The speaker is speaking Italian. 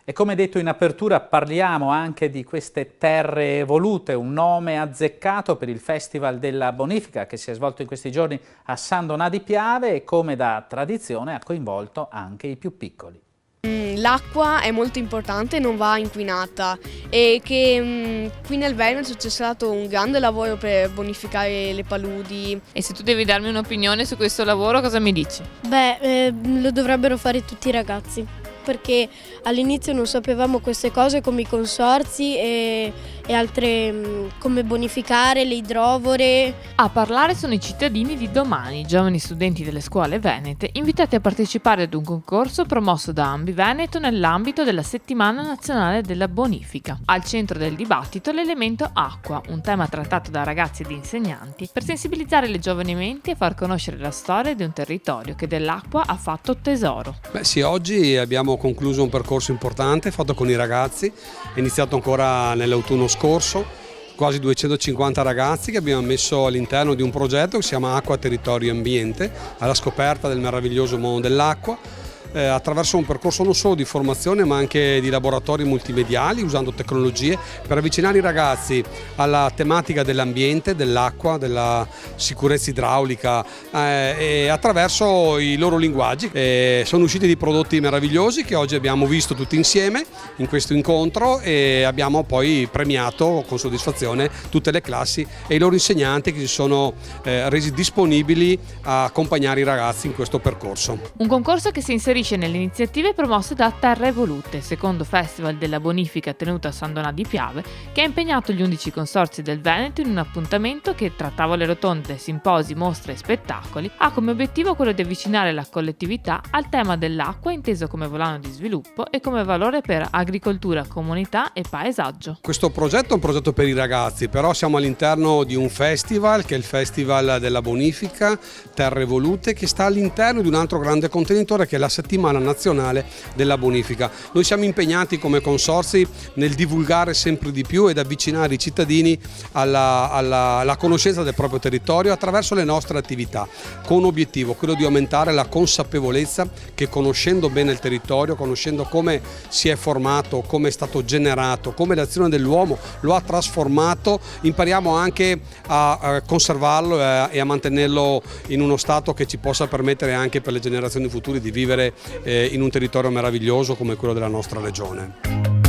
E come detto in apertura parliamo anche di queste terre evolute, un nome azzeccato per il Festival della Bonifica che si è svolto in questi giorni a San Donà di Piave e come da tradizione ha coinvolto anche i più piccoli. L'acqua è molto importante, non va inquinata e che qui nel Veneto c'è stato un grande lavoro per bonificare le paludi. E se tu devi darmi un'opinione su questo lavoro, cosa mi dici? Lo dovrebbero fare tutti i ragazzi, perché all'inizio non sapevamo queste cose come i consorzi e altre come bonificare le idrovore. A parlare sono i cittadini di domani, giovani studenti delle scuole venete, invitati a partecipare ad un concorso promosso da Ambi Veneto nell'ambito della Settimana Nazionale della Bonifica. Al centro del dibattito l'elemento acqua, un tema trattato da ragazzi ed insegnanti per sensibilizzare le giovani menti e far conoscere la storia di un territorio che dell'acqua ha fatto tesoro. Sì, oggi abbiamo concluso un percorso importante fatto con i ragazzi, è iniziato ancora nell'autunno scorso, quasi 250 ragazzi che abbiamo messo all'interno di un progetto che si chiama Acqua, Territorio e Ambiente, alla scoperta del meraviglioso mondo dell'acqua, attraverso un percorso non solo di formazione ma anche di laboratori multimediali usando tecnologie per avvicinare i ragazzi alla tematica dell'ambiente, dell'acqua, della sicurezza idraulica e attraverso i loro linguaggi. Sono usciti dei prodotti meravigliosi che oggi abbiamo visto tutti insieme in questo incontro e abbiamo poi premiato con soddisfazione tutte le classi e i loro insegnanti che si sono resi disponibili a accompagnare i ragazzi in questo percorso. Un concorso che si inserisce nelle iniziative promosse da Terre Evolute, secondo Festival della Bonifica tenuto a San Donà di Piave, che ha impegnato gli 11 consorzi del Veneto in un appuntamento che tra tavole rotonde, simposi, mostre e spettacoli ha come obiettivo quello di avvicinare la collettività al tema dell'acqua inteso come volano di sviluppo e come valore per agricoltura, comunità e paesaggio. Questo progetto è un progetto per i ragazzi, però siamo all'interno di un festival che è il Festival della Bonifica, Terre Evolute, che sta all'interno di un altro grande contenitore che è la Settimana Nazionale della Bonifica. Noi siamo impegnati come consorzi nel divulgare sempre di più ed avvicinare i cittadini alla conoscenza del proprio territorio attraverso le nostre attività, con obiettivo quello di aumentare la consapevolezza che conoscendo bene il territorio, conoscendo come si è formato, come è stato generato, come l'azione dell'uomo lo ha trasformato, impariamo anche a conservarlo e a mantenerlo in uno stato che ci possa permettere anche per le generazioni future di vivere in un territorio meraviglioso come quello della nostra regione.